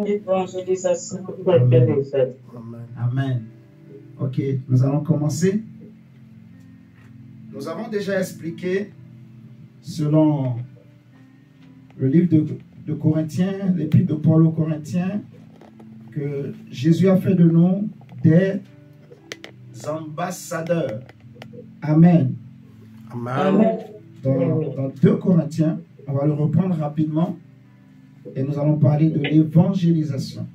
Évangélisation. Amen. Amen. Ok, nous allons commencer. Nous avons déjà expliqué, selon le livre de Corinthiens, l'épître de Paul aux Corinthiens, que Jésus a fait de nous des ambassadeurs. Amen. Amen. Dans 2 Corinthiens, on va le reprendre rapidement et nous allons parler de l'évangélisation.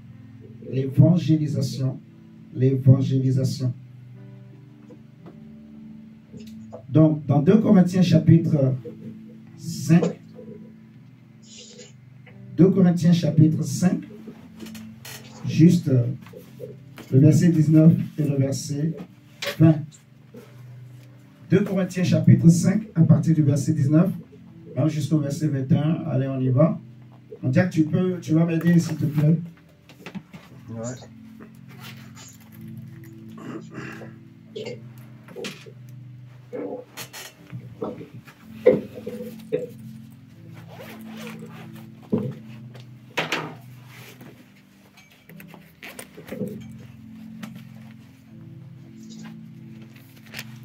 L'évangélisation. L'évangélisation. Donc, dans 2 Corinthiens chapitre 5, 2 Corinthiens chapitre 5, juste le verset 19 et le verset 20. 2 Corinthiens chapitre 5, à partir du verset 19, jusqu'au verset 21. Allez, on y va. On dirait que tu vas m'aider, s'il te plaît. Ouais.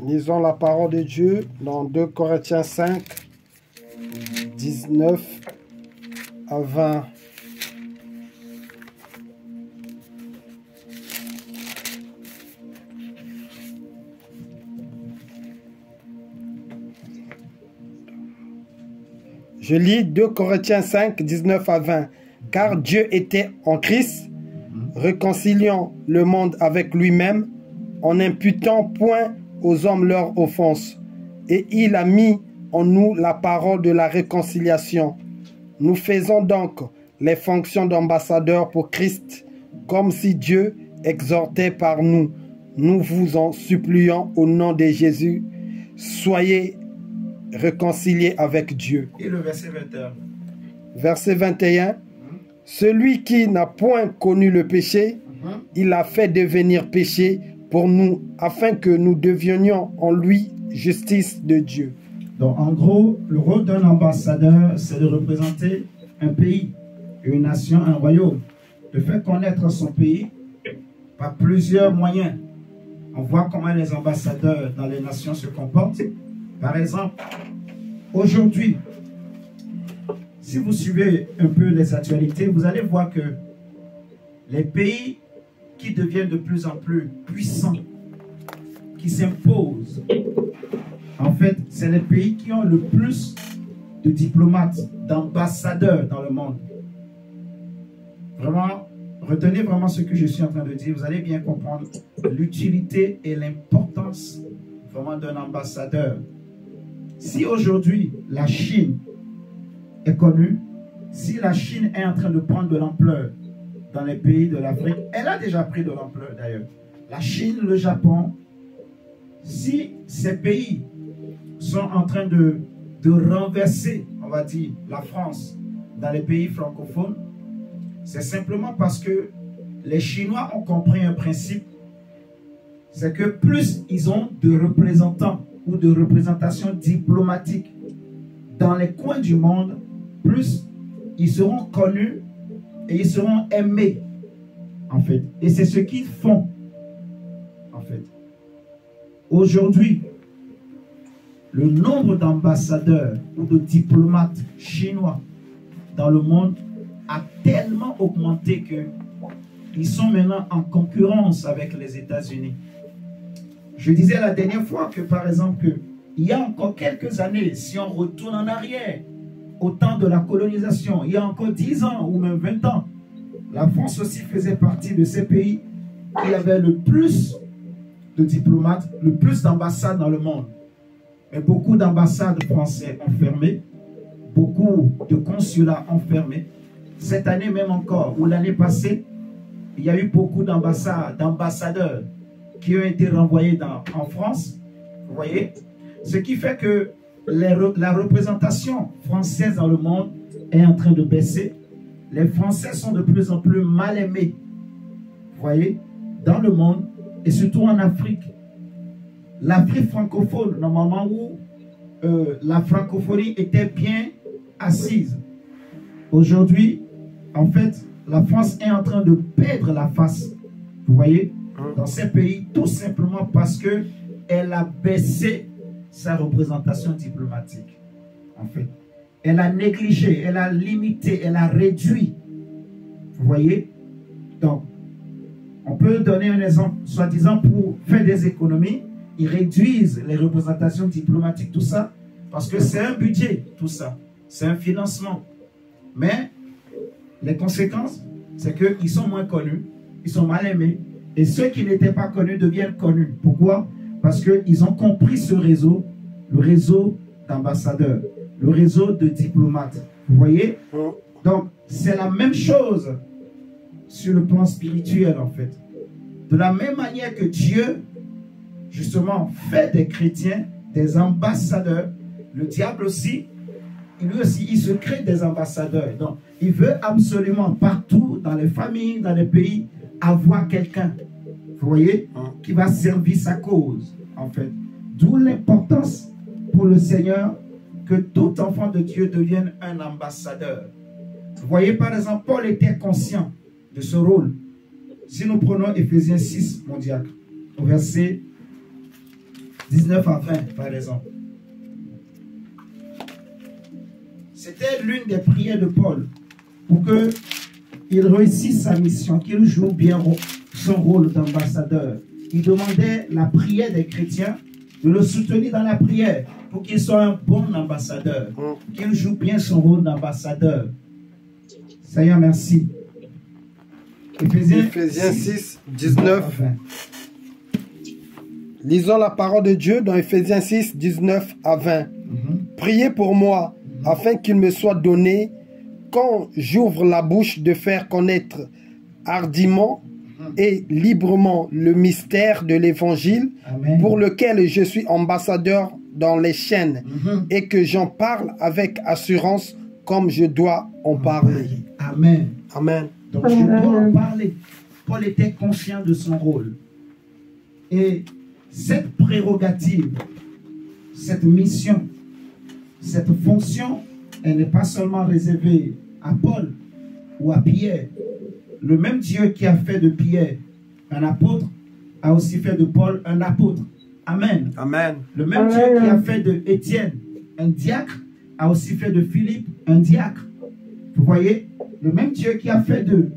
Lisons la parole de Dieu dans 2 Corinthiens 5, 19 à 20. Je lis 2 Corinthiens 5, 19 à 20. Car Dieu était en Christ, réconciliant le monde avec lui-même, en n'imputant point aux hommes leurs offenses. Et il a mis en nous la parole de la réconciliation. Nous faisons donc les fonctions d'ambassadeurs pour Christ, comme si Dieu exhortait par nous. Nous vous en supplions au nom de Jésus, soyez réconciliés avec Dieu. Et le verset 21. Verset 21. Celui qui n'a point connu le péché, il a fait devenir péché pour nous, afin que nous devenions en lui justice de Dieu. Donc, en gros, le rôle d'un ambassadeur, c'est de représenter un pays, une nation, un royaume, de faire connaître son pays par plusieurs moyens. On voit comment les ambassadeurs dans les nations se comportent. Par exemple, aujourd'hui, si vous suivez un peu les actualités, vous allez voir que les pays qui deviennent de plus en plus puissants, qui s'imposent, en fait, c'est les pays qui ont le plus de diplomates, d'ambassadeurs dans le monde. Vraiment, retenez vraiment ce que je suis en train de dire. Vous allez bien comprendre l'utilité et l'importance vraiment d'un ambassadeur. Si aujourd'hui, la Chine est connue, si la Chine est en train de prendre de l'ampleur dans les pays de l'Afrique, elle a déjà pris de l'ampleur d'ailleurs. La Chine, le Japon, si ces pays sont en train de renverser, on va dire, la France dans les pays francophones, c'est simplement parce que les Chinois ont compris un principe, c'est que plus ils ont de représentants ou de représentations diplomatiques dans les coins du monde, plus ils seront connus et ils seront aimés, en fait. Et c'est ce qu'ils font, en fait. Aujourd'hui, le nombre d'ambassadeurs ou de diplomates chinois dans le monde a tellement augmenté que ils sont maintenant en concurrence avec les États-Unis. Je disais la dernière fois que, par exemple, il y a encore quelques années, si on retourne en arrière, au temps de la colonisation, il y a encore 10 ans ou même 20 ans, la France aussi faisait partie de ces pays qui avaient le plus de diplomates, le plus d'ambassades dans le monde. Mais beaucoup d'ambassades françaises ont fermé, beaucoup de consulats ont fermé. Cette année même encore, ou l'année passée, il y a eu beaucoup d'ambassadeurs qui ont été renvoyés en France. Vous voyez? Ce qui fait que la représentation française dans le monde est en train de baisser. Les Français sont de plus en plus mal aimés. Vous voyez? Dans le monde et surtout en Afrique. L'Afrique francophone, normalement où la francophonie était bien assise. Aujourd'hui, en fait, la France est en train de perdre la face. Vous voyez, dans ces pays, tout simplement parce que elle a baissé sa représentation diplomatique. En fait, elle a négligé, elle a limité, elle a réduit. Vous voyez, donc on peut donner un exemple, soi-disant pour faire des économies, ils réduisent les représentations diplomatiques, tout ça, parce que c'est un budget, tout ça, c'est un financement. Mais les conséquences, c'est qu'ils sont moins connus, ils sont mal aimés, et ceux qui n'étaient pas connus deviennent connus. Pourquoi? Parce qu'ils ont compris ce réseau, le réseau d'ambassadeurs, le réseau de diplomates. Vous voyez? Donc, c'est la même chose sur le plan spirituel, en fait. De la même manière que Dieu, justement, fait des chrétiens des ambassadeurs, le diable aussi, lui aussi, il se crée des ambassadeurs. Donc, il veut absolument partout, dans les familles, dans les pays, avoir quelqu'un, vous voyez, qui va servir sa cause, en fait. D'où l'importance pour le Seigneur que tout enfant de Dieu devienne un ambassadeur. Vous voyez, par exemple, Paul était conscient de ce rôle. Si nous prenons Éphésiens 6, mon diacre, au verset 19 à 20, par exemple. C'était l'une des prières de Paul pour qu'il réussisse sa mission, qu'il joue bien son rôle d'ambassadeur. Il demandait la prière des chrétiens de le soutenir dans la prière pour qu'il soit un bon ambassadeur, qu'il joue bien son rôle d'ambassadeur. Seigneur, merci. Éphésiens 6, 19. Lisons la parole de Dieu dans Éphésiens 6, 19 à 20. Priez pour moi, afin qu'il me soit donné, quand j'ouvre la bouche, de faire connaître hardiment et librement le mystère de l'évangile, pour lequel je suis ambassadeur dans les chaînes, et que j'en parle avec assurance comme je dois en parler. Amen. Amen. Donc je dois en parler. Paul était conscient de son rôle. Et cette prérogative, cette mission, cette fonction, elle n'est pas seulement réservée à Paul ou à Pierre. Le même Dieu qui a fait de Pierre un apôtre a aussi fait de Paul un apôtre. Amen. Amen. Le même Dieu qui a fait de Étienne un diacre a aussi fait de Philippe un diacre. Vous voyez, le même Dieu qui a fait de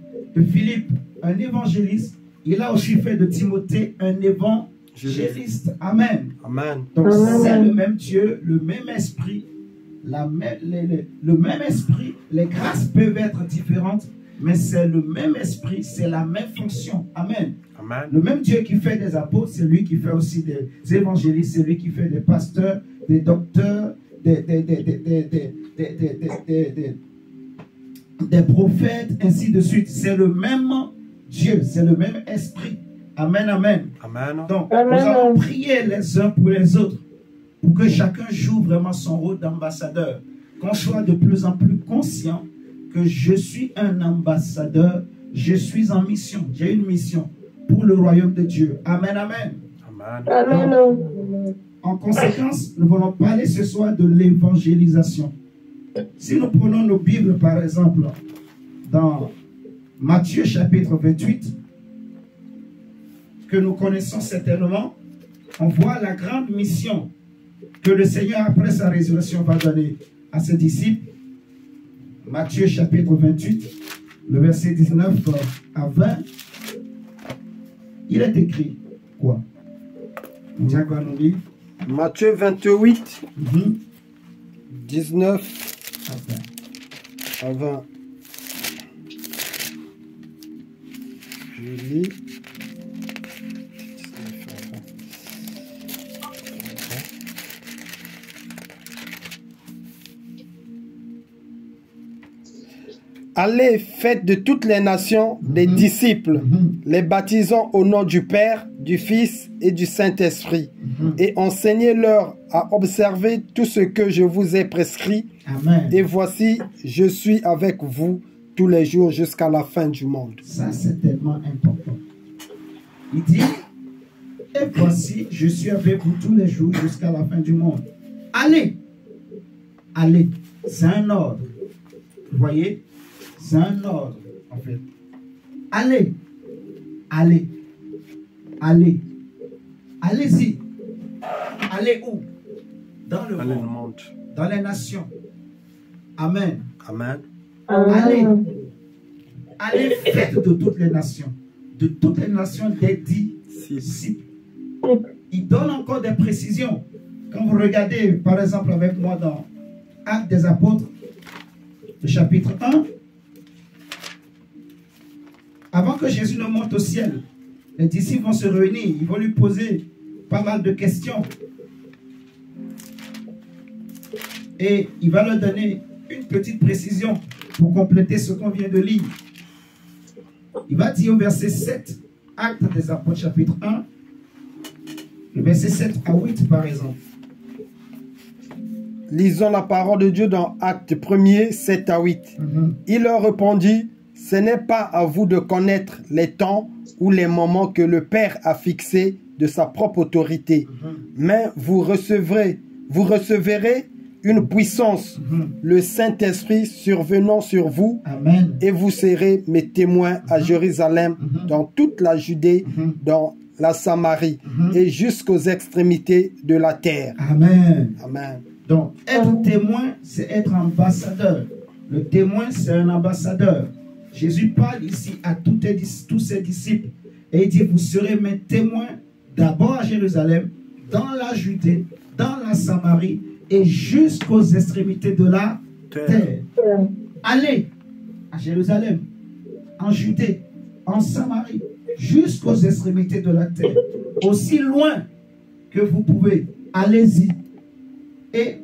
Philippe un évangéliste, il a aussi fait de Timothée un évangéliste. Amen. Amen. Donc c'est le même Dieu, le même esprit, le même esprit. Les grâces peuvent être différentes, mais c'est le même esprit, c'est la même fonction. Amen. Amen. Le même Dieu qui fait des apôtres, c'est lui qui fait aussi des évangélistes, c'est lui qui fait des pasteurs, des docteurs, des prophètes, ainsi de suite. C'est le même Dieu, c'est le même esprit. Amen, amen. Amen. Donc, nous allons prier les uns pour les autres pour que chacun joue vraiment son rôle d'ambassadeur. Qu'on soit de plus en plus conscient que je suis un ambassadeur, je suis en mission. J'ai une mission pour le royaume de Dieu. Amen, amen. Amen. Donc, en conséquence, nous allons parler ce soir de l'évangélisation. Si nous prenons nos Bibles, par exemple, dans Matthieu chapitre 28, que nous connaissons certainement, on voit la grande mission que le Seigneur, après sa résurrection, va donner à ses disciples. Matthieu chapitre 28, le verset 19 à 20, il est écrit quoi? Matthieu 28, 19 à 20. Je lis. Allez, faites de toutes les nations des disciples, les baptisant au nom du Père, du Fils et du Saint-Esprit, et enseignez-leur à observer tout ce que je vous ai prescrit. Amen. Et voici, je suis avec vous tous les jours jusqu'à la fin du monde. Ça, c'est tellement important. Il dit, et voici, je suis avec vous tous les jours jusqu'à la fin du monde. Allez, allez, c'est un ordre. Vous voyez? C'est un ordre. en fait. Allez, allez, allez, allez-y. Allez où? Dans le monde, dans les nations. Amen. Amen. Allez, allez, faites de toutes les nations des disciples. Il donne encore des précisions. Quand vous regardez, par exemple, avec moi dans Actes des Apôtres, le chapitre 1, avant que Jésus ne monte au ciel, les disciples vont se réunir, ils vont lui poser pas mal de questions. Et il va leur donner une petite précision pour compléter ce qu'on vient de lire. Il va dire au verset 7, Actes des Apôtres, chapitre 1, le verset 7 à 8 par exemple. Lisons la parole de Dieu dans Actes 1er, 7 à 8. Il leur répondit, ce n'est pas à vous de connaître les temps ou les moments que le Père a fixés de sa propre autorité, mais vous recevrez une puissance, le Saint-Esprit survenant sur vous. Amen. Et vous serez mes témoins à Jérusalem, dans toute la Judée, dans la Samarie et jusqu'aux extrémités de la terre. Amen. Amen. Donc, être témoin, c'est être ambassadeur. Le témoin, c'est un ambassadeur. Jésus parle ici à tous ses disciples et il dit, vous serez mes témoins d'abord à Jérusalem, dans la Judée, dans la Samarie et jusqu'aux extrémités de la terre. Allez à Jérusalem, en Judée, en Samarie, jusqu'aux extrémités de la terre. Aussi loin que vous pouvez, allez-y. Et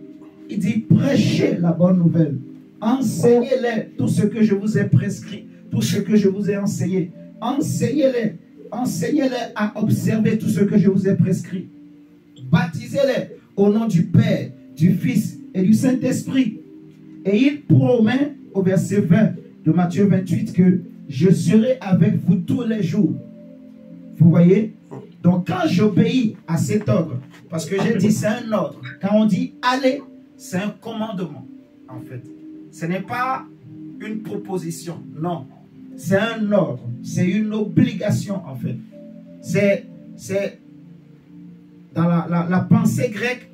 il dit, prêchez la bonne nouvelle. Enseignez-les tout ce que je vous ai prescrit, tout ce que je vous ai enseigné. Enseignez-les. Enseignez-les à observer tout ce que je vous ai prescrit. Baptisez-les au nom du Père, du Fils et du Saint-Esprit. Et il promet au verset 20 de Matthieu 28 que je serai avec vous tous les jours. Vous voyez? Donc quand j'obéis à cet ordre, parce que j'ai dit c'est un ordre, quand on dit allez, c'est un commandement en fait. Ce n'est pas une proposition, non. C'est un ordre, c'est une obligation en fait. C'est dans la pensée grecque,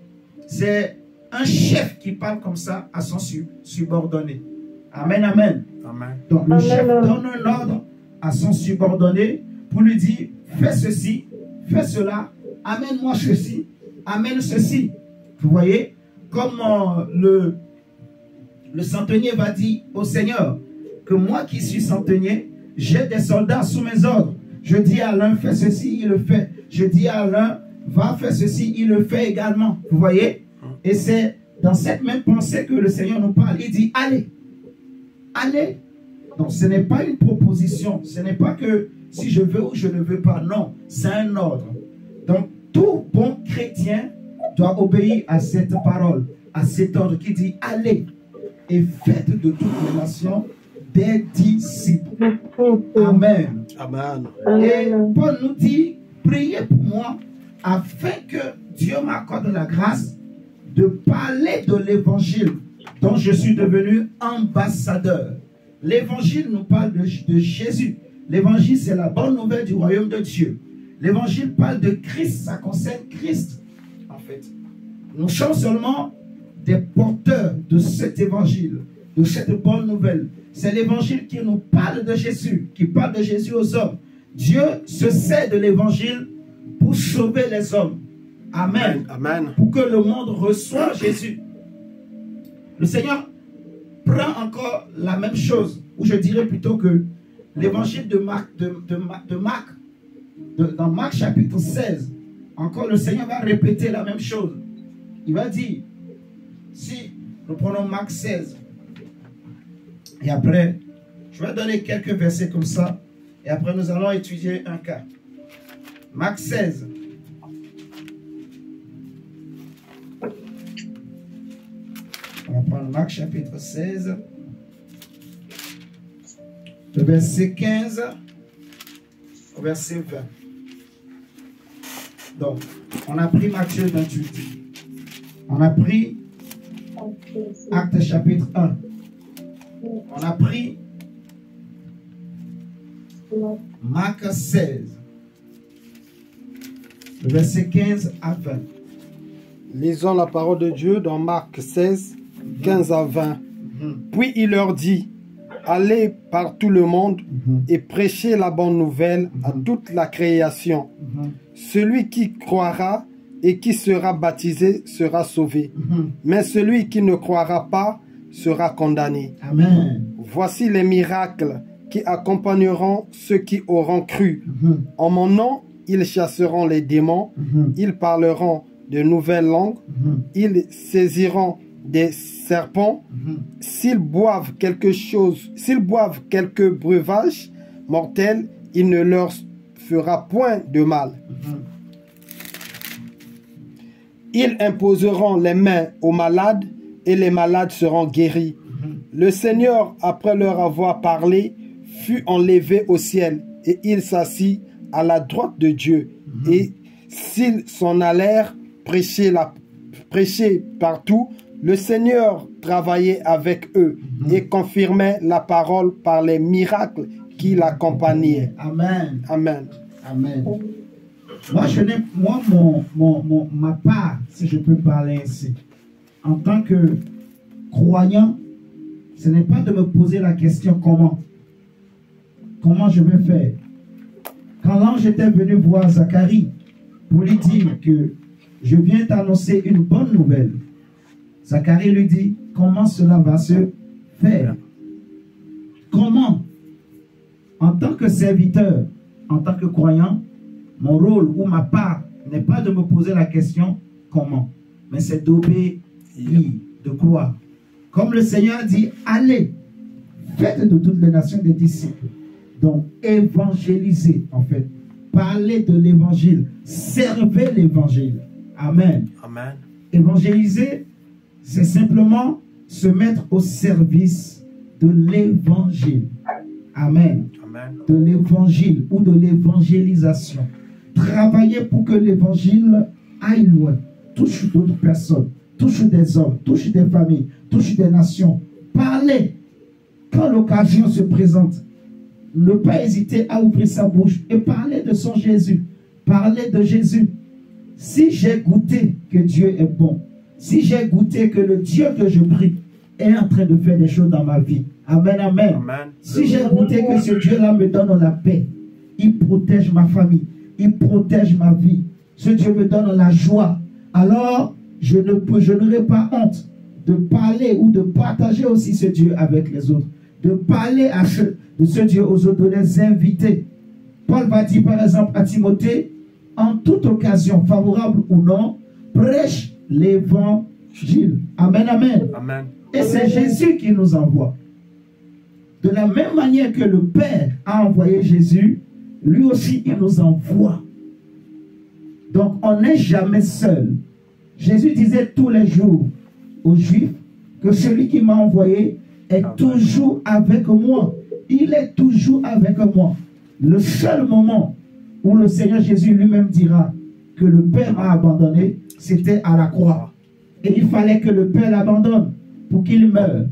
c'est un chef qui parle comme ça à son subordonné. Amen, amen. Amen. Donc le chef donne un ordre à son subordonné pour lui dire, fais ceci, fais cela, amène-moi ceci, amène ceci. Vous voyez, comme le centenier va dire au Seigneur, que moi qui suis centenier, j'ai des soldats sous mes ordres. Je dis à l'un, fais ceci, il le fait. Je dis à l'un, va faire ceci, il le fait également. Vous voyez? Et c'est dans cette même pensée que le Seigneur nous parle. Il dit, allez, allez. Donc ce n'est pas une proposition, ce n'est pas que si je veux ou je ne veux pas, non, c'est un ordre. Donc tout bon chrétien doit obéir à cette parole, à cet ordre qui dit, allez et faites de toutes les nations des disciples. Amen. Amen. Et Paul nous dit, priez pour moi afin que Dieu m'accorde la grâce de parler de l'évangile dont je suis devenu ambassadeur. L'évangile nous parle de Jésus. L'évangile, c'est la bonne nouvelle du royaume de Dieu. L'évangile parle de Christ, ça concerne Christ, en fait. Nous sommes seulement des porteurs de cet évangile, de cette bonne nouvelle. C'est l'évangile qui nous parle de Jésus, qui parle de Jésus aux hommes. Dieu se sert de l'évangile pour sauver les hommes. Amen. Amen. Pour que le monde reçoive Jésus. Le Seigneur prend encore la même chose, ou je dirais plutôt que l'évangile de Marc, dans Marc chapitre 16, encore le Seigneur va répéter la même chose. Il va dire, si nous prenons Marc 16, et après, je vais donner quelques versets comme ça, et après nous allons étudier un cas. Marc 16. On va prendre Marc chapitre 16, le verset 15 au verset 20. Donc, on a pris Matthieu 28. On a pris Actes chapitre 1. On a pris Marc 16, verset 15 à 20. Lisons la parole de Dieu dans Marc 16, 15 à 20. Puis il leur dit, allez par tout le monde et prêchez la bonne nouvelle à toute la création. Celui qui croira et qui sera baptisé sera sauvé, mais celui qui ne croira pas sera condamné. Amen. Voici les miracles qui accompagneront ceux qui auront cru. En mon nom, ils chasseront les démons, ils parleront de nouvelles langues, ils saisiront des serpents, s'ils boivent quelques breuvages mortels, il ne leur fera point de mal. Ils imposeront les mains aux malades et les malades seront guéris. Le Seigneur, après leur avoir parlé, fut enlevé au ciel et il s'assit à la droite de Dieu. Et s'ils s'en allèrent prêcher partout, le Seigneur travaillait avec eux et confirmait la parole par les miracles qui l'accompagnaient. Amen. Amen. Amen. Ma part, si je peux parler ainsi, en tant que croyant, ce n'est pas de me poser la question comment. Comment je vais faire? Quand l'ange était venu voir Zacharie pour lui dire que je viens t'annoncer une bonne nouvelle, Zacharie lui dit comment cela va se faire. Comment? En tant que serviteur, en tant que croyant, mon rôle ou ma part n'est pas de me poser la question comment, mais c'est d'obéir, de croire. Comme le Seigneur dit, allez, faites de toutes les nations des disciples. Donc, évangélisez, en fait. Parlez de l'évangile. Servez l'évangile. Amen. Amen. Évangéliser, c'est simplement se mettre au service de l'évangile. Amen. Amen. De l'évangile ou de l'évangélisation. Travailler pour que l'évangile aille loin, touche d'autres personnes, touche des hommes, touche des familles, touche des nations. Parlez quand l'occasion se présente. Ne pas hésiter à ouvrir sa bouche et parler de son Jésus. Parler de Jésus. Si j'ai goûté que Dieu est bon, si j'ai goûté que le Dieu que je prie est en train de faire des choses dans ma vie. Amen, amen. Amen. Si j'ai goûté que ce Dieu-là me donne la paix, il protège ma famille, il protège ma vie. Ce Dieu me donne la joie. Alors, je n'aurai pas honte de parler ou de partager aussi ce Dieu avec les autres. De parler de ce Dieu aux autres, de les inviter. Paul va dire par exemple à Timothée, en toute occasion, favorable ou non, prêche l'évangile. Amen, amen. Amen. Et c'est Jésus qui nous envoie. De la même manière que le Père a envoyé Jésus, lui aussi il nous envoie. Donc on n'est jamais seul. Jésus disait tous les jours aux Juifs que celui qui m'a envoyé est toujours avec moi. Il est toujours avec moi. Le seul moment où le Seigneur Jésus lui-même dira que le Père m'a abandonné, c'était à la croix. Et il fallait que le Père l'abandonne pour qu'il meure.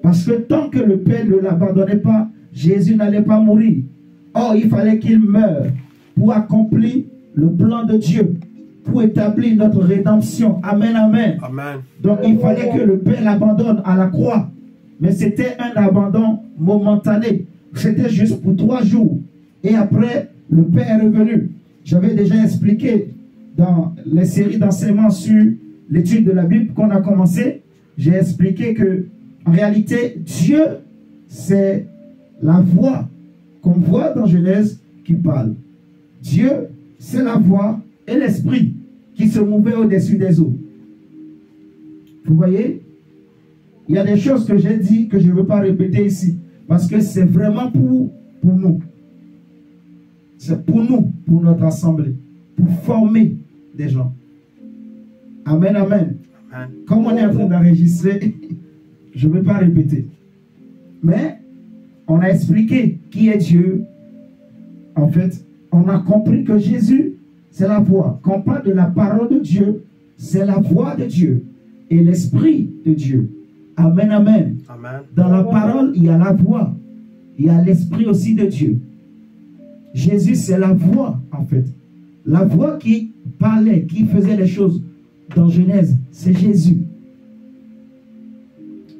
Parce que tant que le Père ne l'abandonnait pas, Jésus n'allait pas mourir. Or, il fallait qu'il meure pour accomplir le plan de Dieu, pour établir notre rédemption. Amen, amen. Amen. Donc, il fallait que le Père l'abandonne à la croix. Mais c'était un abandon momentané. C'était juste pour 3 jours. Et après, le Père est revenu. J'avais déjà expliqué dans les séries d'enseignements sur l'étude de la Bible qu'on a commencé. J'ai expliqué que, en réalité, Dieu, c'est la voix qu'on voit dans Genèse qui parle. Dieu, c'est la voix et l'esprit qui se mouvaient au-dessus des eaux. Vous voyez? Il y a des choses que j'ai dit que je ne veux pas répéter ici. Parce que c'est vraiment pour nous. C'est pour nous, pour notre assemblée. Pour former des gens. Amen, amen. Amen. Comme on est en train d'enregistrer, je ne vais pas répéter. Mais on a expliqué qui est Dieu. En fait, on a compris que Jésus, c'est la voix. Quand on parle de la parole de Dieu, c'est la voix de Dieu et l'esprit de Dieu. Amen, amen. Amen. Dans la parole, il y a la voix. Il y a l'esprit aussi de Dieu. Jésus, c'est la voix, en fait. La voix qui parlait, qui faisait les choses dans Genèse, c'est Jésus.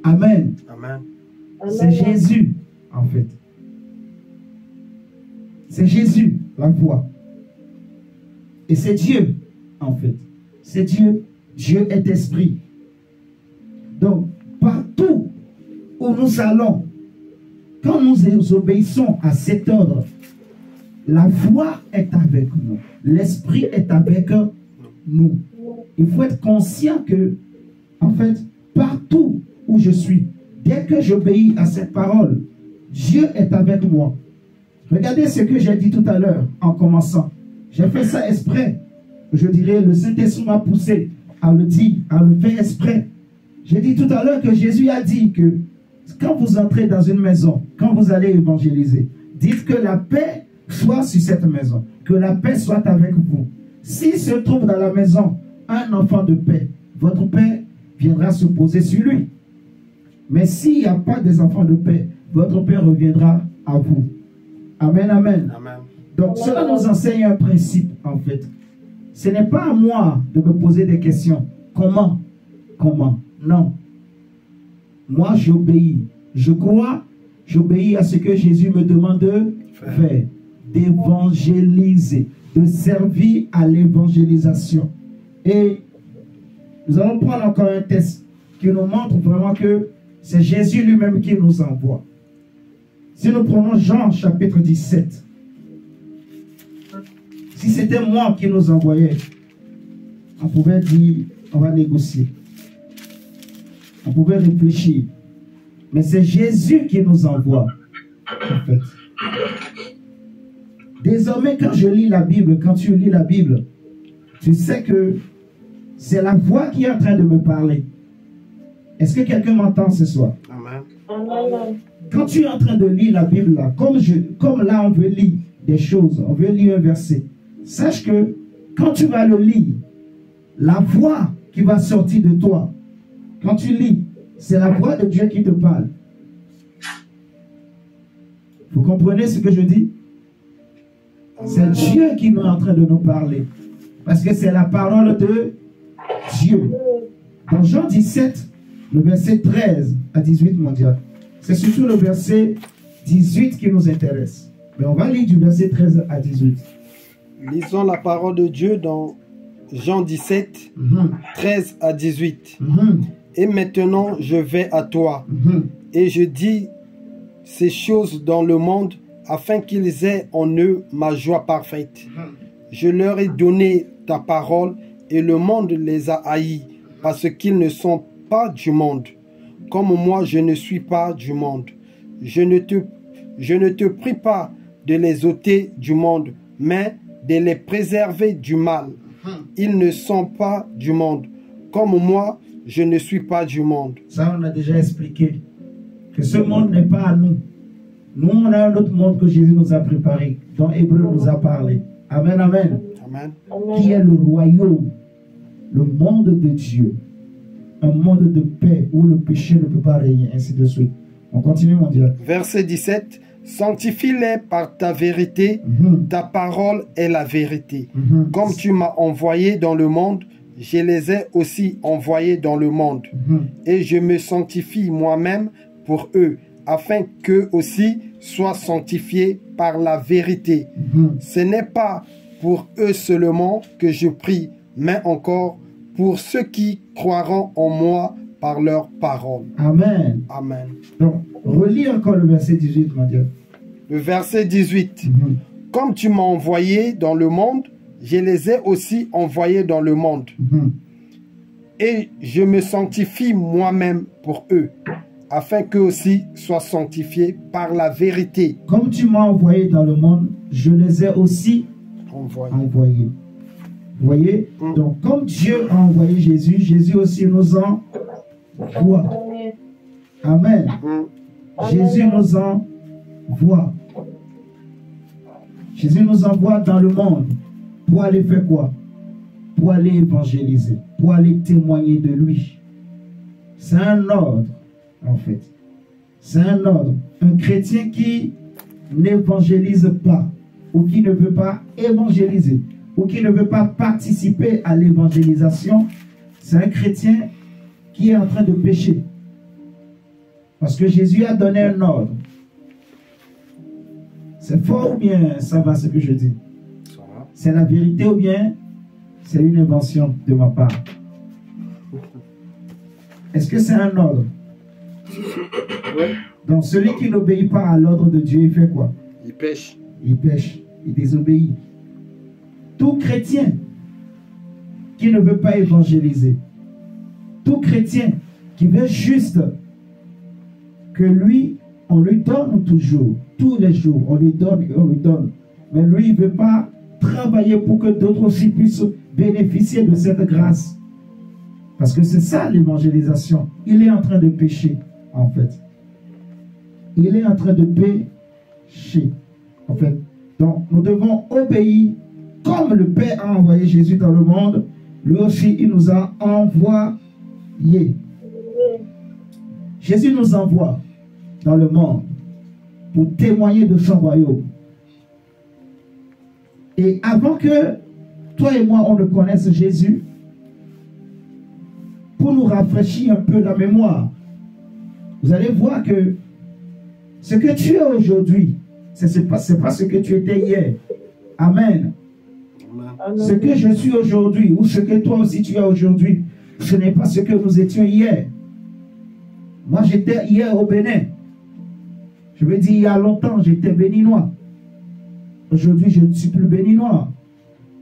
Amen. Amen. C'est Jésus, en fait. C'est Jésus, la voix. Et c'est Dieu, en fait. C'est Dieu. Dieu est esprit. Donc, partout où nous allons, quand nous obéissons à cet ordre, la voix est avec nous. L'esprit est avec nous. Il faut être conscient que, en fait, partout où je suis, dès que j'obéis à cette parole, Dieu est avec moi. Regardez ce que j'ai dit tout à l'heure en commençant. J'ai fait ça exprès. Je dirais, le Saint-Esprit m'a poussé à le dire, à le faire exprès. J'ai dit tout à l'heure que Jésus a dit que quand vous entrez dans une maison, quand vous allez évangéliser, dites que la paix soit sur cette maison, que la paix soit avec vous. S'il se trouve dans la maison un enfant de paix, votre paix viendra se poser sur lui. Mais s'il n'y a pas des enfants de paix, votre paix reviendra à vous. Amen, amen. Amen. Donc cela nous enseigne un principe en fait. Ce n'est pas à moi de me poser des questions. Comment? Comment? Non. Moi j'obéis. Je crois, j'obéis à ce que Jésus me demande de faire. D'évangéliser, de servir à l'évangélisation. Et nous allons prendre encore un texte qui nous montre vraiment que c'est Jésus lui-même qui nous envoie. Si nous prenons Jean chapitre 17, si c'était moi qui nous envoyais, on pouvait dire, on va négocier. On pouvait réfléchir. Mais c'est Jésus qui nous envoie, en fait. Désormais, quand je lis la Bible, quand tu lis la Bible, tu sais que c'est la voix qui est en train de me parler. Est-ce que quelqu'un m'entend ce soir? Amen. Amen. Quand tu es en train de lire la Bible, là, comme là on veut lire des choses, on veut lire un verset, sache que quand tu vas le lire, la voix qui va sortir de toi, quand tu lis, c'est la voix de Dieu qui te parle. Vous comprenez ce que je dis? C'est Dieu qui est en train de nous parler. Parce que c'est la parole de Dieu. Dans Jean 17, le verset 13 à 18 mondial. C'est surtout le verset 18 qui nous intéresse. Mais on va lire du verset 13 à 18. Lisons la parole de Dieu dans Jean 17, 13 à 18. Et maintenant, je vais à toi, et je dis ces choses dans le monde, afin qu'ils aient en eux ma joie parfaite. Je leur ai donné ta parole, et le monde les a haïs, parce qu'ils ne sont pas du monde, comme moi je ne suis pas du monde. Je ne te prie pas de les ôter du monde, mais de les préserver du mal. Ils ne sont pas du monde, comme moi je ne suis pas du monde. Ça, on a déjà expliqué que ce monde n'est pas à nous. Nous, on a un autre monde que Jésus nous a préparé, dont Hébreu nous a parlé. Amen, amen. Amen. Qui est le royaume, le monde de Dieu. Un monde de paix où le péché ne peut pas régner, ainsi de suite. On continue, mon Dieu. Verset 17. Sanctifie-les par ta vérité, ta parole est la vérité. Comme tu m'as envoyé dans le monde, je les ai aussi envoyés dans le monde. Et je me sanctifie moi-même pour eux, afin qu'eux aussi soient sanctifiés par la vérité. Ce n'est pas pour eux seulement que je prie, mais encore pour ceux qui croiront en moi par leur parole. Amen. Amen. Donc, relis encore le verset 18, mon Dieu. Le verset 18. Comme tu m'as envoyé dans le monde, je les ai aussi envoyés dans le monde. Et je me sanctifie moi-même pour eux, afin qu'eux aussi soient sanctifiés par la vérité. Comme tu m'as envoyé dans le monde, je les ai aussi envoyés. Vous voyez? Donc, comme Dieu a envoyé Jésus, Jésus aussi nous envoie. Amen. Jésus nous envoie. Jésus nous envoie dans le monde pour aller faire quoi? Pour aller évangéliser, pour aller témoigner de lui. C'est un ordre, en fait. C'est un ordre. Un chrétien qui n'évangélise pas, ou qui ne veut pas évangéliser, ou qui ne veut pas participer à l'évangélisation, c'est un chrétien qui est en train de pécher. Parce que Jésus a donné un ordre. C'est faux ou bien ça va ce que je dis? C'est la vérité ou bien c'est une invention de ma part? Est-ce que c'est un ordre? Donc celui qui n'obéit pas à l'ordre de Dieu, il fait quoi? Il pêche. Il pêche, il désobéit. Tout chrétien qui ne veut pas évangéliser, tout chrétien qui veut juste que lui, on lui donne toujours, tous les jours, on lui donne et on lui donne. Mais lui, il ne veut pas travailler pour que d'autres aussi puissent bénéficier de cette grâce. Parce que c'est ça l'évangélisation. Il est en train de pécher, en fait. Il est en train de pécher, en fait. Donc, nous devons obéir comme le Père a envoyé Jésus dans le monde. Lui aussi, il nous a envoyés. Jésus nous envoie dans le monde pour témoigner de son royaume. Et avant que toi et moi, on ne connaisse Jésus, pour nous rafraîchir un peu la mémoire, vous allez voir que ce que tu es aujourd'hui, ce n'est pas ce que tu étais hier. Amen. Amen. Ce que je suis aujourd'hui, ou ce que toi aussi tu es aujourd'hui, ce n'est pas ce que nous étions hier. Moi, j'étais hier au Bénin. Je veux dire, il y a longtemps, j'étais béninois. Aujourd'hui, je ne suis plus béninois.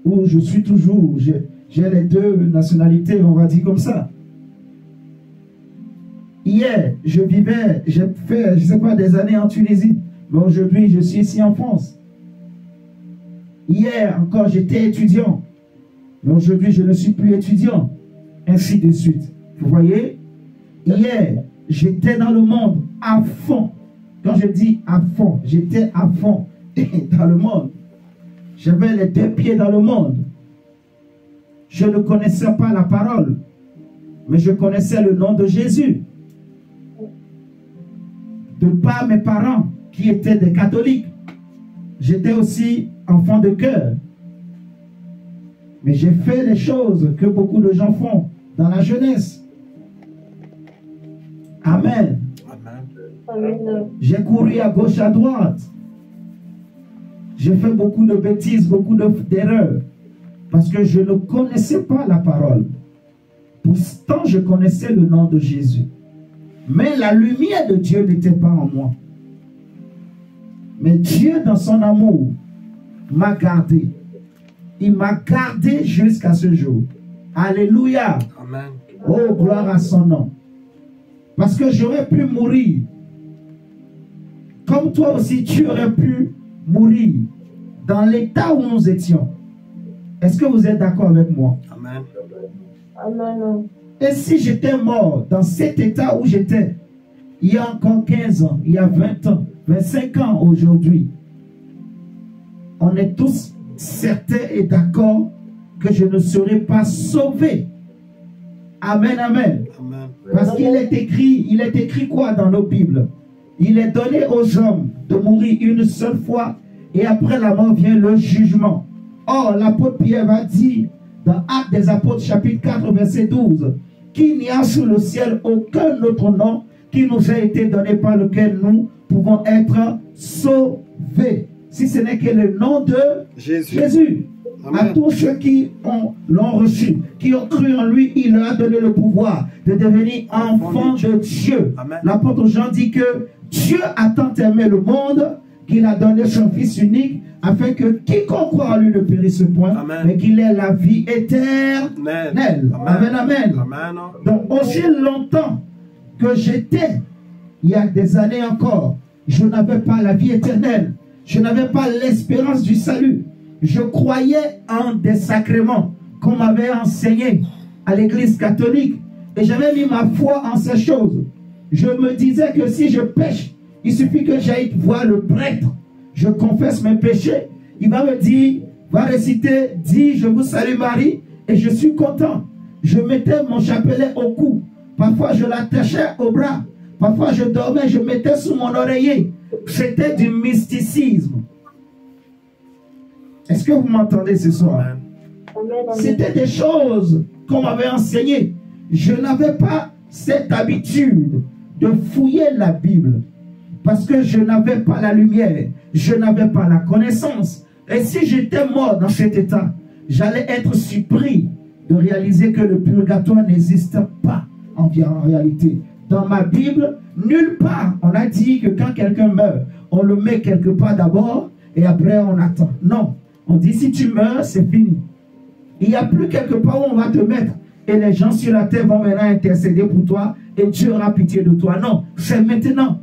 Ou je suis toujours, j'ai les deux nationalités, on va dire comme ça. Hier, je vivais, j'ai fait, je ne sais pas, des années en Tunisie. Mais aujourd'hui, je suis ici en France. Hier encore, j'étais étudiant. Mais aujourd'hui, je ne suis plus étudiant. Ainsi de suite. Vous voyez? Hier, j'étais dans le monde à fond. Quand je dis à fond, j'étais à fond dans le monde. J'avais les deux pieds dans le monde. Je ne connaissais pas la parole, mais je connaissais le nom de Jésus. De par mes parents qui étaient des catholiques, j'étais aussi enfant de cœur. Mais j'ai fait les choses que beaucoup de gens font dans la jeunesse. Amen. Amen. J'ai couru à gauche, à droite. J'ai fait beaucoup de bêtises, beaucoup d'erreurs. Parce que je ne connaissais pas la parole. Pourtant, je connaissais le nom de Jésus. Mais la lumière de Dieu n'était pas en moi. Mais Dieu, dans son amour, m'a gardé. Il m'a gardé jusqu'à ce jour. Alléluia. Amen. Oh, gloire à son nom. Parce que j'aurais pu mourir. Comme toi aussi, tu aurais pu mourir dans l'état où nous étions. Est-ce que vous êtes d'accord avec moi? Amen. Amen. Et si j'étais mort dans cet état où j'étais, il y a encore 15 ans, il y a 20 ans, 25 ans aujourd'hui, on est tous certains et d'accord que je ne serai pas sauvé. Amen, amen. Amen. Parce qu'il est écrit quoi dans nos Bibles? Il est donné aux hommes de mourir une seule fois et après la mort vient le jugement. Or, l'apôtre Pierre va dire dans Actes des Apôtres chapitre 4 verset 12 qu'il n'y a sous le ciel aucun autre nom qui nous a été donné par lequel nous pouvons être sauvés. Si ce n'est que le nom de Jésus. À tous ceux qui l'ont reçu, qui ont cru en lui, il leur a donné le pouvoir de devenir enfants de Dieu. L'apôtre Jean dit que Dieu a tant aimé le monde qu'il a donné son Fils unique afin que quiconque croit en lui ne périsse point, mais qu'il ait la vie éternelle. Amen, amen. Amen. Donc aussi longtemps que j'étais, il y a des années encore, je n'avais pas la vie éternelle. Je n'avais pas l'espérance du salut. Je croyais en des sacrements qu'on m'avait enseigné à l'église catholique. Et j'avais mis ma foi en ces choses. Je me disais que si je pêche, il suffit que j'aille voir le prêtre. Je confesse mes péchés. Il va me dire, va réciter, dis je vous salue Marie. Et je suis content. Je mettais mon chapelet au cou. Parfois je l'attachais au bras. Parfois je dormais, je mettais sous mon oreiller. C'était du mysticisme. que vous m'entendez ce soir? C'était des choses qu'on m'avait enseignées. Je n'avais pas cette habitude de fouiller la Bible parce que je n'avais pas la lumière, je n'avais pas la connaissance. Et si j'étais mort dans cet état, j'allais être surpris de réaliser que le purgatoire n'existe pas en réalité. Dans ma Bible, nulle part on a dit que quand quelqu'un meurt, on le met quelque part d'abord et après on attend. Non, on dit si tu meurs, c'est fini. Il n'y a plus quelque part où on va te mettre. Et les gens sur la terre vont maintenant intercéder pour toi et Dieu aura pitié de toi. Non, c'est maintenant.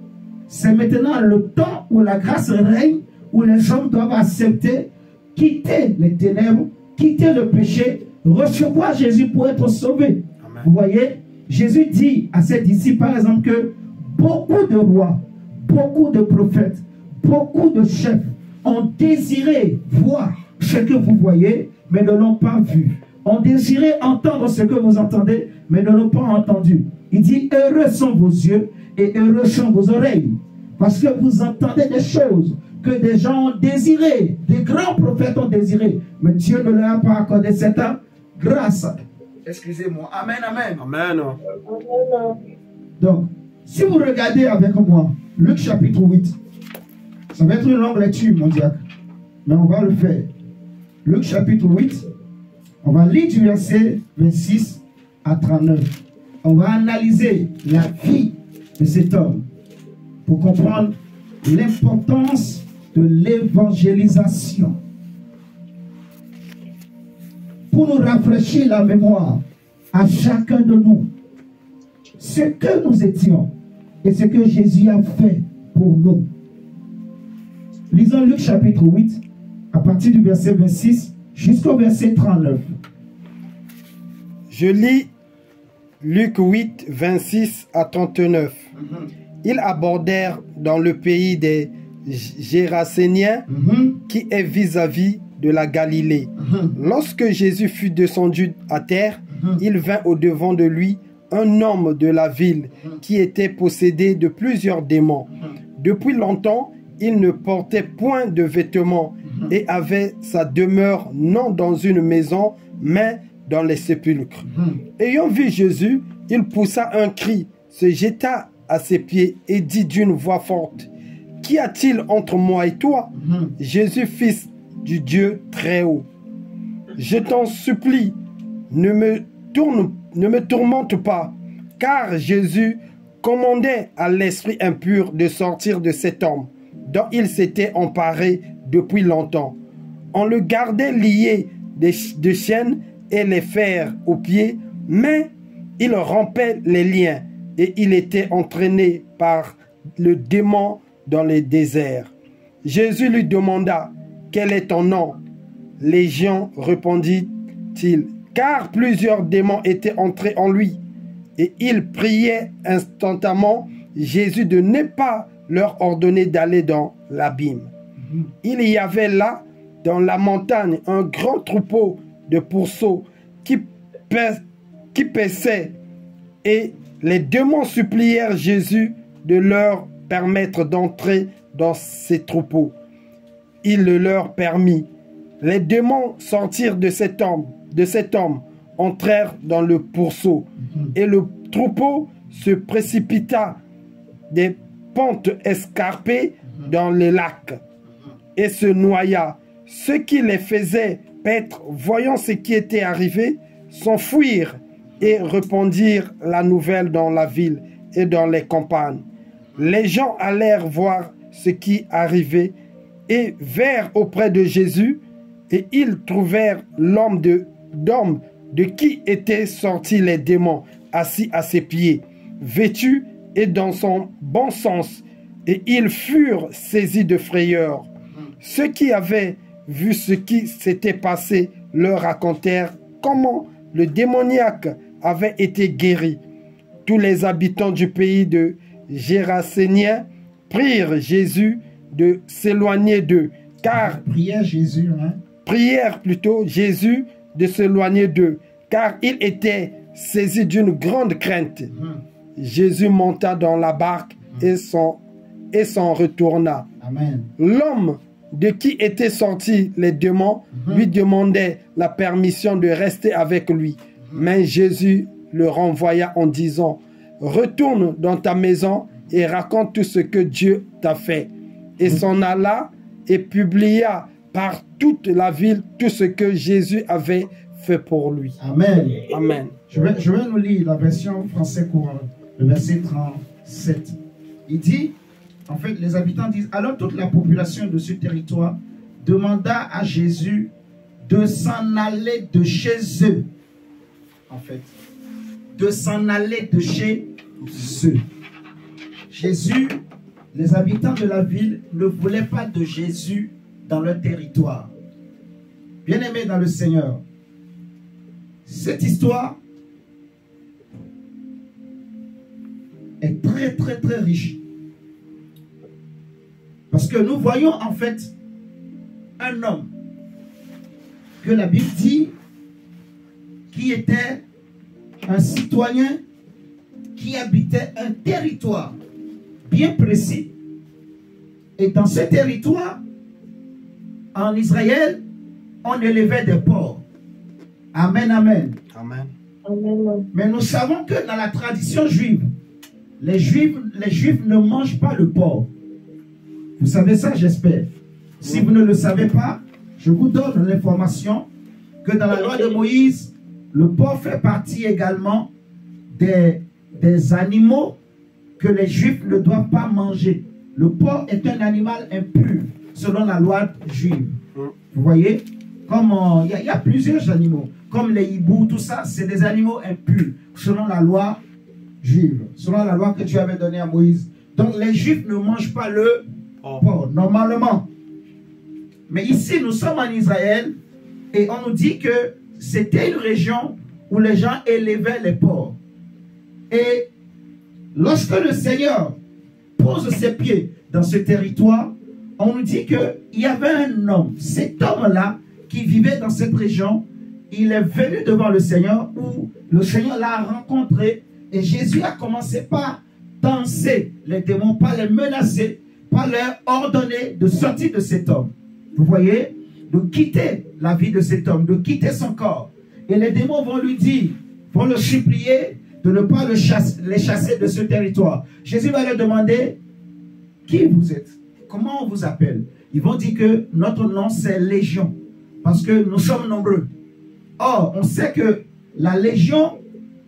C'est maintenant le temps où la grâce règne, où les hommes doivent accepter, quitter les ténèbres, quitter le péché, recevoir Jésus pour être sauvé. Amen. Vous voyez, Jésus dit à ses disciples, par exemple, que beaucoup de rois, beaucoup de prophètes, beaucoup de chefs ont désiré voir ce que vous voyez, mais ne l'ont pas vu. On désirait entendre ce que vous entendez, mais ne l'ont pas entendu. Il dit, heureux sont vos yeux et heureux sont vos oreilles. Parce que vous entendez des choses que des gens ont désirées, des grands prophètes ont désiré, mais Dieu ne leur a pas accordé cette grâce. Excusez-moi. Amen, amen. Amen. Donc, si vous regardez avec moi, Luc chapitre 8, ça va être une longue lecture, mon diacre, mais on va le faire. Luc chapitre 8, on va lire du verset 26 à 39. On va analyser la vie de cet homme pour comprendre l'importance de l'évangélisation. Pour nous rafraîchir la mémoire à chacun de nous, ce que nous étions et ce que Jésus a fait pour nous. Lisons Luc chapitre 8, à partir du verset 26 jusqu'au verset 39. Je lis Luc 8, 26 à 39. Ils abordèrent dans le pays des Géraséniens, qui est vis-à-vis de la Galilée. Lorsque Jésus fut descendu à terre, il vint au-devant de lui un homme de la ville qui était possédé de plusieurs démons. Depuis longtemps, il ne portait point de vêtements et avait sa demeure non dans une maison, mais dans les sépulcres. Ayant vu Jésus, il poussa un cri, se jeta à ses pieds et dit d'une voix forte, « Qu'y a-t-il entre moi et toi, Jésus, fils du Dieu très haut? Je t'en supplie, ne me tourmente pas. » Car Jésus commandait à l'esprit impur de sortir de cet homme, dont il s'était emparé depuis longtemps. On le gardait lié de chaînes et les fers aux pieds, mais il rompait les liens et il était entraîné par le démon dans les déserts. Jésus lui demanda, « Quel est ton nom ?» Légion, répondit-il, car plusieurs démons étaient entrés en lui. Et il priait instantanément Jésus de ne pas leur ordonner d'aller dans l'abîme. Il y avait là, dans la montagne, un grand troupeau de pourceaux qui paissaient, et les démons supplièrent Jésus de leur permettre d'entrer dans ces troupeaux. Il le leur permit. Les démons sortirent de cet homme, entrèrent dans le pourceau, et le troupeau se précipita des pentes escarpées dans les lacs et se noya. Ceux qui les faisaient paître, voyant ce qui était arrivé, s'enfuirent et répandirent la nouvelle dans la ville et dans les campagnes. Les gens allèrent voir ce qui arrivait et vinrent auprès de Jésus, et ils trouvèrent l'homme de qui étaient sortis les démons, assis à ses pieds, vêtu et dans son bon sens, et ils furent saisis de frayeur. Ceux qui avaient vu ce qui s'était passé leur racontèrent comment le démoniaque avait été guéri. Tous les habitants du pays de Géraséniens prièrent Jésus de s'éloigner d'eux, car prièrent plutôt Jésus de s'éloigner d'eux, car il était saisi d'une grande crainte. Jésus monta dans la barque et s'en retourna. L'homme de qui étaient sortis les démons lui demandait la permission de rester avec lui. Mais Jésus le renvoya en disant, « Retourne dans ta maison et raconte tout ce que Dieu t'a fait. » Et s'en alla et publia par toute la ville tout ce que Jésus avait fait pour lui. Amen. Amen. Je vais nous lire la version français courant, le verset 37. Il dit, en fait, les habitants disent, alors toute la population de ce territoire demanda à Jésus de s'en aller de chez eux. En fait, de s'en aller de chez eux. Jésus, les habitants de la ville ne voulaient pas de Jésus dans leur territoire. Bien-aimés dans le Seigneur, cette histoire est très, très, très riche. Parce que nous voyons en fait un homme que la Bible dit qui était un citoyen qui habitait un territoire bien précis. Et dans ce territoire, en Israël, on élevait des porcs. Amen, amen. Amen. Mais nous savons que dans la tradition juive, les Juifs ne mangent pas le porc. Vous savez ça, j'espère. Si vous ne le savez pas, je vous donne l'information que dans la loi de Moïse, le porc fait partie également des animaux que les Juifs ne doivent pas manger. Le porc est un animal impur selon la loi juive. Vous voyez, comme il y a plusieurs animaux, comme les hiboux, tout ça, c'est des animaux impurs selon la loi juive, selon la loi que Dieu avait donnée à Moïse. Donc les Juifs ne mangent pas le porc, normalement. Mais ici, nous sommes en Israël et on nous dit que c'était une région où les gens élevaient les porcs. Et lorsque le Seigneur pose ses pieds dans ce territoire, on nous dit qu'il y avait un homme. Cet homme-là qui vivait dans cette région, il est venu devant le Seigneur où le Seigneur l'a rencontré et Jésus a commencé par danser les démons, par les menacer, par leur ordonner de sortir de cet homme. Vous voyez, de quitter la vie de cet homme, de quitter son corps. Et les démons vont lui dire, vont le supplier de ne pas les chasser de ce territoire. Jésus va leur demander, qui vous êtes? Comment on vous appelle? Ils vont dire que notre nom c'est Légion, parce que nous sommes nombreux. Or, on sait que la Légion,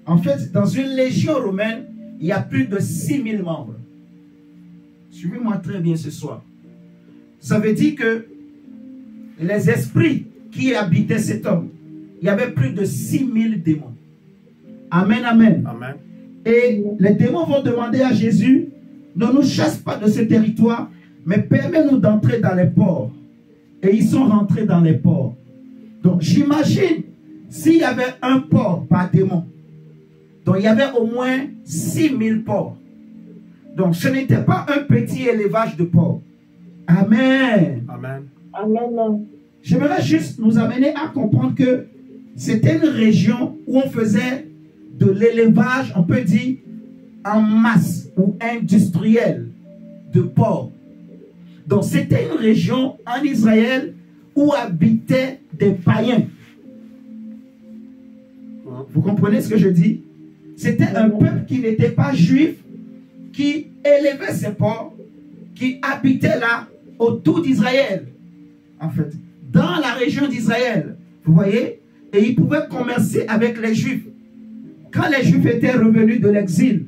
en fait, dans une légion romaine, il y a plus de 6000 membres. Suivez-moi très bien ce soir. Ça veut dire que les esprits qui habitaient cet homme, il y avait plus de 6000 démons. Amen, amen. Amen. Et les démons vont demander à Jésus, ne nous chasse pas de ce territoire, mais permets-nous d'entrer dans les ports. Et ils sont rentrés dans les ports. Donc j'imagine, s'il y avait un port par démon, donc il y avait au moins 6000 porcs. Donc ce n'était pas un petit élevage de porcs. Amen. Amen. Amen. J'aimerais juste nous amener à comprendre que c'était une région où on faisait de l'élevage, on peut dire, en masse ou industriel de porcs. Donc c'était une région en Israël où habitaient des païens. Vous comprenez ce que je dis? C'était un peuple qui n'était pas juif, qui élevait ses porcs, qui habitait là, autour d'Israël. En fait, dans la région d'Israël. Vous voyez? Et ils pouvaient commercer avec les Juifs. Quand les Juifs étaient revenus de l'exil,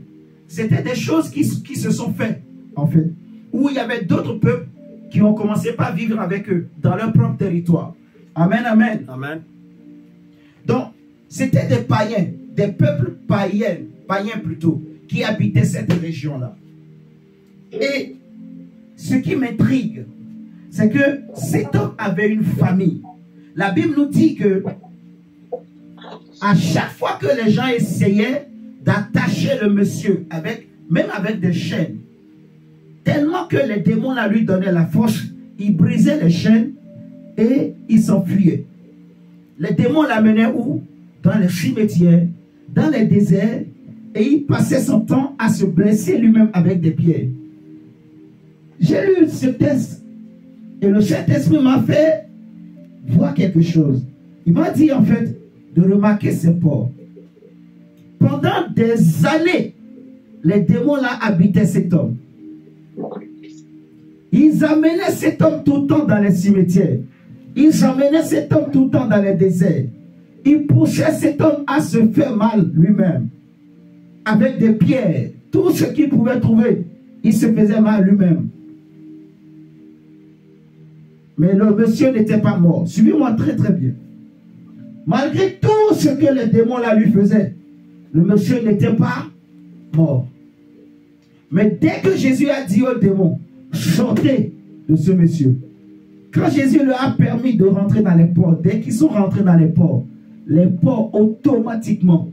c'était des choses qui se sont faites, en fait. Où il y avait d'autres peuples qui ont commencé par vivre avec eux, dans leur propre territoire. Amen, amen. Amen. Donc, c'était des païens, des peuples païens plutôt, qui habitaient cette région-là. Et ce qui m'intrigue, c'est que cet homme avait une famille. La Bible nous dit que à chaque fois que les gens essayaient d'attacher le monsieur, même avec des chaînes, tellement que les démons là lui donnaient la force, il brisait les chaînes et il s'enfuyait. Les démons l'amenaient où? Dans les cimetières, dans les déserts, et il passait son temps à se blesser lui-même avec des pierres. J'ai lu ce texte Et le Saint-Esprit m'a fait voir quelque chose. Il m'a dit en fait de remarquer ces porcs. Pendant des années, les démons là habitaient cet homme. Ils amenaient cet homme tout le temps dans les cimetières. Ils amenaient cet homme tout le temps dans les déserts. Ils poussaient cet homme à se faire mal lui-même. Avec des pierres, tout ce qu'il pouvait trouver, il se faisait mal lui-même. Mais le monsieur n'était pas mort. Suivez-moi très très bien. Malgré tout ce que les démons là lui faisaient, le monsieur n'était pas mort. Mais dès que Jésus a dit aux démons, sortez de ce monsieur. Quand Jésus leur a permis de rentrer dans les ports, dès qu'ils sont rentrés dans les ports automatiquement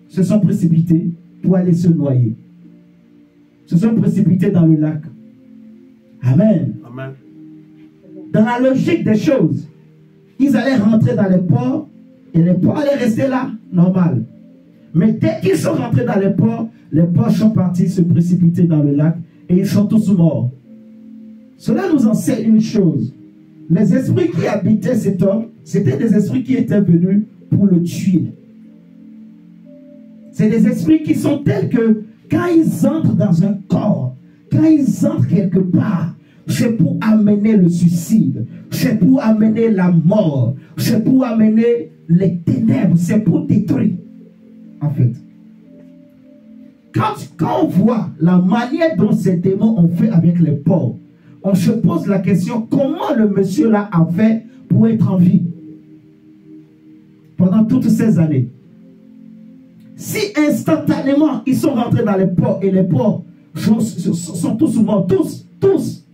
se sont précipités pour aller se noyer. Se sont précipités dans le lac. Amen. Amen. Dans la logique des choses, ils allaient rentrer dans les ports et les ports allaient rester là, normal. Mais dès qu'ils sont rentrés dans les ports sont partis se précipiter dans le lac et ils sont tous morts. Cela nous enseigne une chose. Les esprits qui habitaient cet homme, c'était des esprits qui étaient venus pour le tuer. C'est des esprits qui sont tels que quand ils entrent dans un corps, quand ils entrent quelque part, c'est pour amener le suicide, c'est pour amener la mort, c'est pour amener les ténèbres, c'est pour détruire. En fait, quand on voit la manière dont ces démons ont fait avec les porcs, on se pose la question, comment le monsieur là a fait pour être en vie pendant toutes ces années? Si instantanément ils sont rentrés dans les porcs et les porcs sont tous morts, tous,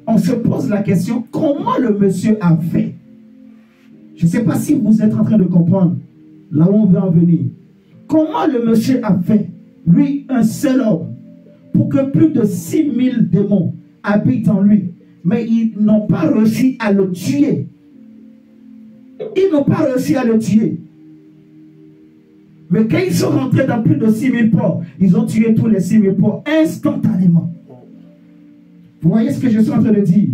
on se pose la question, comment le monsieur a fait? Je ne sais pas si vous êtes en train de comprendre là où on veut en venir. Comment le monsieur a fait, lui, un seul homme, pour que plus de 6000 démons habitent en lui, mais ils n'ont pas réussi à le tuer. Ils n'ont pas réussi à le tuer. Mais quand ils sont rentrés dans plus de 6000 porcs, ils ont tué tous les 6000 porcs instantanément. Vous voyez ce que je suis en train de dire?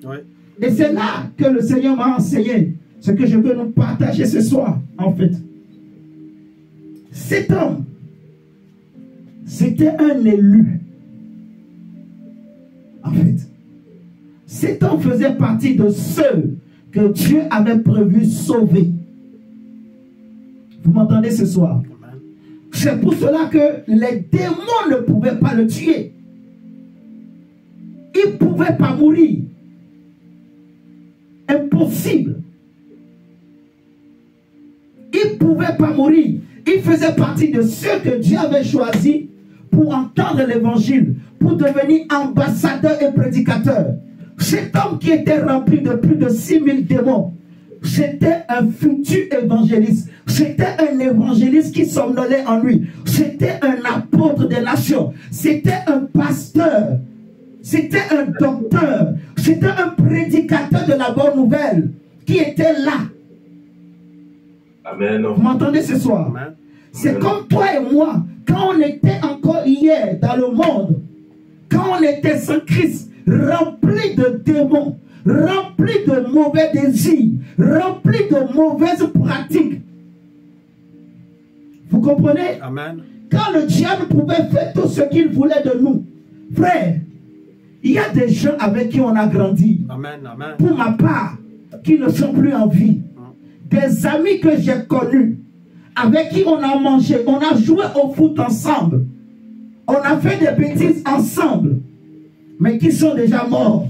Oui. Et c'est là que le Seigneur m'a enseigné ce que je veux nous partager ce soir, en fait. Cet homme, c'était un élu. En fait, cet homme faisait partie de ceux que Dieu avait prévu sauver. Vous m'entendez ce soir? C'est pour cela que les démons ne pouvaient pas le tuer. Il ne pouvait pas mourir. Impossible. Il ne pouvait pas mourir. Il faisait partie de ceux que Dieu avait choisis pour entendre l'évangile, pour devenir ambassadeur et prédicateur. Cet homme qui était rempli de plus de 6000 démons, c'était un futur évangéliste. C'était un évangéliste qui somnolait en lui. C'était un apôtre des nations. C'était un pasteur. C'était un docteur. C'était un prédicateur de la bonne nouvelle qui était là. Amen. Vous m'entendez ce soir? C'est comme toi et moi. Quand on était encore hier dans le monde, quand on était sans Christ, rempli de démons, rempli de mauvais désirs, rempli de mauvaises pratiques. Vous comprenez? Amen. Quand le diable pouvait faire tout ce qu'il voulait de nous, frère, il y a des gens avec qui on a grandi. Amen. Amen. Pour ma part, qui ne sont plus en vie. Des amis que j'ai connus, avec qui on a mangé, on a joué au foot ensemble, on a fait des bêtises ensemble, mais qui sont déjà morts.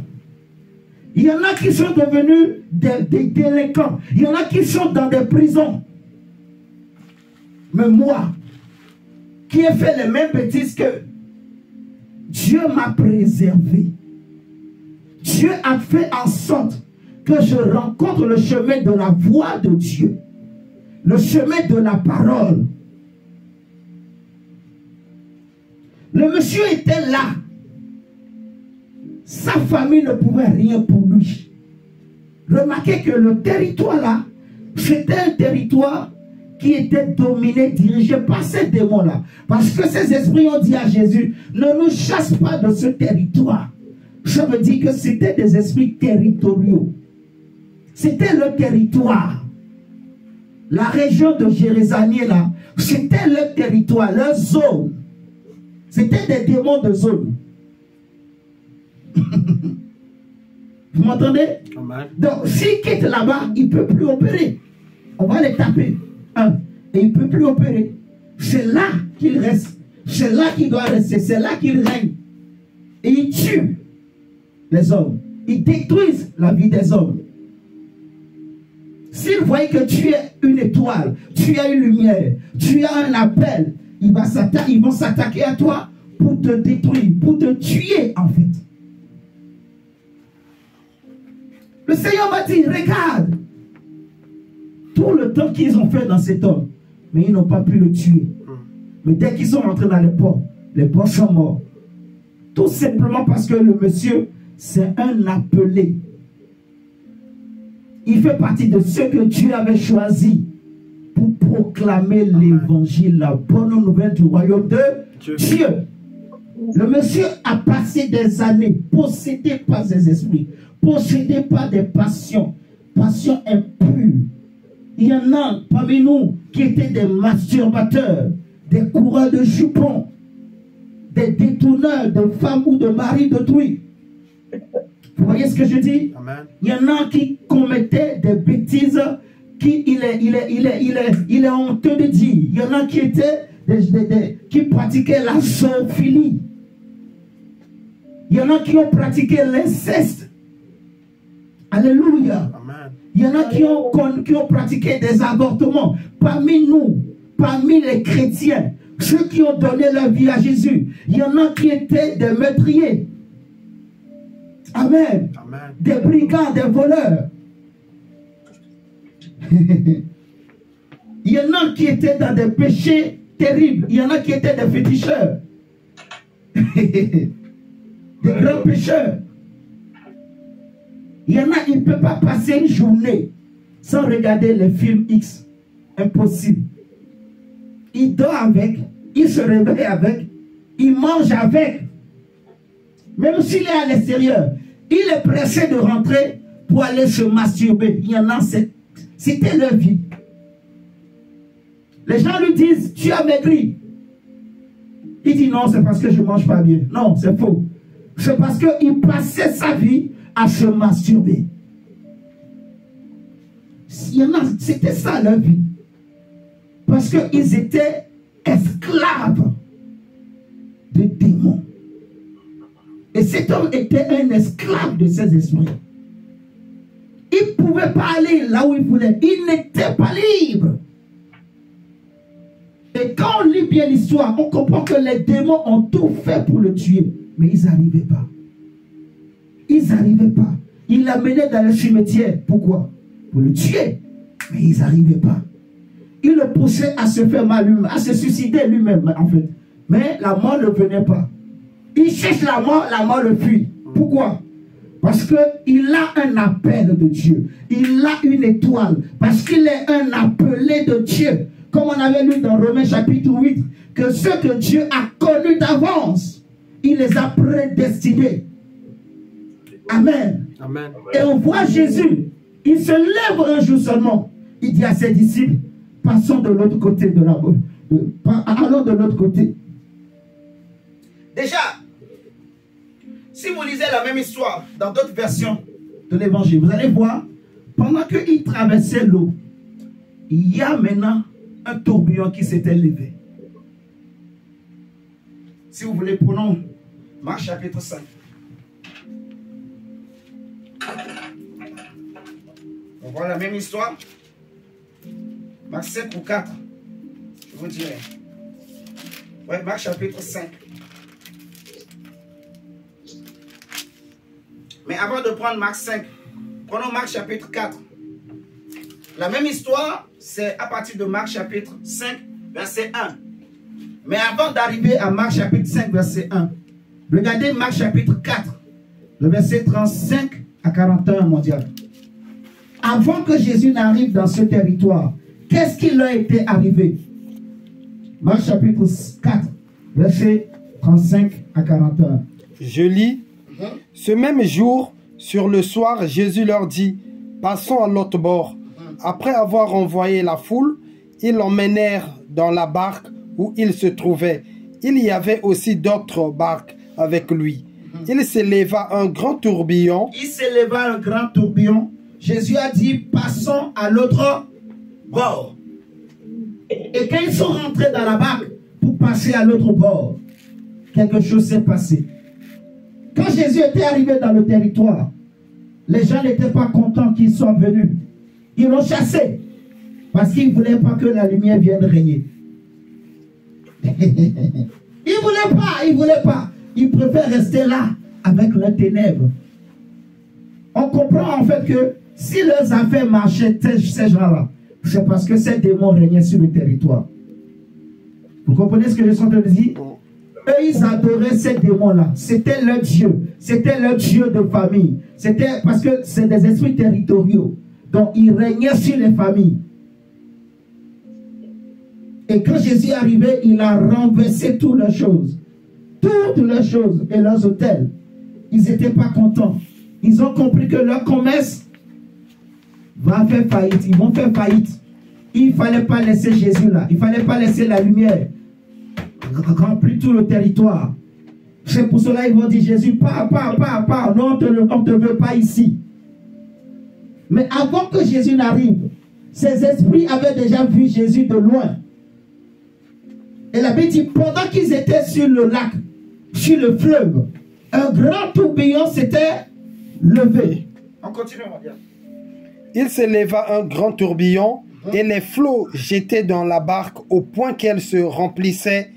Il y en a qui sont devenus des délinquants. Il y en a qui sont dans des prisons. Mais moi, qui ai fait les mêmes bêtises que Dieu m'a préservé. Dieu a fait en sorte que je rencontre le chemin de la voix de Dieu. Le chemin de la parole. Le monsieur était là. Sa famille ne pouvait rien pour lui. Remarquez que le territoire là, c'était un territoire qui était dominé, dirigé par ces démons-là. Parce que ces esprits ont dit à Jésus, ne nous chasse pas de ce territoire. ça veut dire que c'était des esprits territoriaux. C'était le territoire. La région de Jérusalem, là, c'était le territoire, leur zone. C'était des démons de zone. Vous m'entendez? Donc, s'il quitte là-bas, il ne peut plus opérer. On va les taper. Et il ne peut plus opérer. C'est là qu'il reste. C'est là qu'il doit rester. C'est là qu'il règne. Et il tue les hommes. Ils détruisent la vie des hommes. S'ils voient que tu es une étoile, tu as une lumière, tu as un appel, ils vont s'attaquer à toi pour te détruire, pour te tuer en fait. Le Seigneur m'a dit, regarde, tout le temps qu'ils ont fait dans cet homme, mais ils n'ont pas pu le tuer. Mais dès qu'ils sont rentrés dans les porcs sont morts. Tout simplement parce que le monsieur, c'est un appelé. Il fait partie de ceux que Dieu avait choisis pour proclamer l'évangile, la bonne nouvelle du royaume de Dieu. Le monsieur a passé des années possédé par ses esprits, possédé par des passions impures. Il y en a parmi nous qui étaient des masturbateurs, des coureurs de jupons, des détourneurs de femmes ou de maris d'autrui. Vous voyez ce que je dis? Amen. Il y en a qui commettaient des bêtises il est honteux de dire. Il y en a qui étaient qui pratiquaient la zoophilie. Il y en a qui ont pratiqué l'inceste. Alléluia. Amen. Il y en a qui ont pratiqué des avortements. Parmi nous, parmi les chrétiens, ceux qui ont donné leur vie à Jésus, il y en a qui étaient des meurtriers. Amen. Amen. Des brigands, des voleurs. Il y en a qui étaient dans des péchés terribles. Il y en a qui étaient des féticheurs. Des grands pécheurs. Il y en a, il ne peut pas passer une journée sans regarder les films X. Impossible. Il dort avec, il se réveille avec, il mange avec. Même s'il est à l'extérieur, il est pressé de rentrer pour aller se masturber. Il y en a, c'était leur vie. Les gens lui disent, tu as maigri. Il dit non, c'est parce que je ne mange pas bien. Non, c'est faux. C'est parce qu'il passait sa vie à se masturber. C'était ça leur vie. Parce qu'ils étaient esclaves de démons. Et cet homme était un esclave de ses esprits. Il ne pouvait pas aller là où il voulait. Il n'était pas libre. Et quand on lit bien l'histoire, on comprend que les démons ont tout fait pour le tuer. Mais ils n'arrivaient pas. Ils n'arrivaient pas. Ils l'amenaient dans le cimetière. Pourquoi? Pour le tuer. Mais ils n'arrivaient pas. Ils le poussaient à se faire mal lui-même, à se suicider lui-même en fait. Mais la mort ne venait pas. Il cherche la mort le fuit. Pourquoi? Parce qu'il a un appel de Dieu. Il a une étoile. Parce qu'il est un appelé de Dieu. Comme on avait lu dans Romains chapitre 8, que ceux que Dieu a connus d'avance, il les a prédestinés. Amen. Amen. Et on voit Jésus, il se lève un jour seulement. Il dit à ses disciples, passons de l'autre côté de la route. Allons de l'autre côté. Déjà, si vous lisez la même histoire dans d'autres versions de l'évangile, vous allez voir, pendant qu'il traversait l'eau, il y a maintenant un tourbillon qui s'était levé. Si vous voulez, prenons Marc chapitre 5. On voit la même histoire. Marc 5 ou 4. Je vous dirai. Ouais, Marc chapitre 5. Mais avant de prendre Marc 5, prenons Marc chapitre 4. La même histoire, c'est à partir de Marc chapitre 5, verset 1. Mais avant d'arriver à Marc chapitre 5, verset 1, regardez Marc chapitre 4, le verset 35 à 41 mondial. Avant que Jésus n'arrive dans ce territoire, qu'est-ce qui leur était arrivé? Marc chapitre 4, verset 35 à 41. Je lis. Ce même jour, sur le soir, Jésus leur dit, passons à l'autre bord. Après avoir envoyé la foule, ils l'emmenèrent dans la barque où il se trouvait. Il y avait aussi d'autres barques avec lui. Il s'éleva un grand tourbillon. Il s'éleva un grand tourbillon. Jésus a dit, passons à l'autre bord. Et quand ils sont rentrés dans la barque pour passer à l'autre bord, quelque chose s'est passé. Quand Jésus était arrivé dans le territoire, les gens n'étaient pas contents qu'il soit venu. Ils l'ont chassé parce qu'ils ne voulaient pas que la lumière vienne régner. Ils ne voulaient pas, ils ne voulaient pas. Ils préfèrent rester là avec les ténèbres. On comprend en fait que si leurs affaires marchaient, ces gens-là, c'est parce que ces démons régnaient sur le territoire. Vous comprenez ce que je suis en train de dire? Eux, ils adoraient ces démons-là. C'était leur Dieu. C'était leur Dieu de famille. C'était parce que c'est des esprits territoriaux. Donc, ils régnaient sur les familles. Et quand Jésus est arrivé, il a renversé toutes les choses. Toutes les choses et leurs hôtels. Ils n'étaient pas contents. Ils ont compris que leur commerce va faire faillite. Ils vont faire faillite. Il ne fallait pas laisser Jésus là. Il ne fallait pas laisser la lumière remplir tout le territoire. C'est pour cela qu'ils vont dire Jésus, pas. Non, on ne te veut pas ici. Mais avant que Jésus n'arrive, ces esprits avaient déjà vu Jésus de loin. Et la Bible dit, pendant qu'ils étaient sur le lac, sur le fleuve, un grand tourbillon s'était levé. On continue, on va dire. Il s'éleva un grand tourbillon et les flots jetaient dans la barque au point qu'elle se remplissait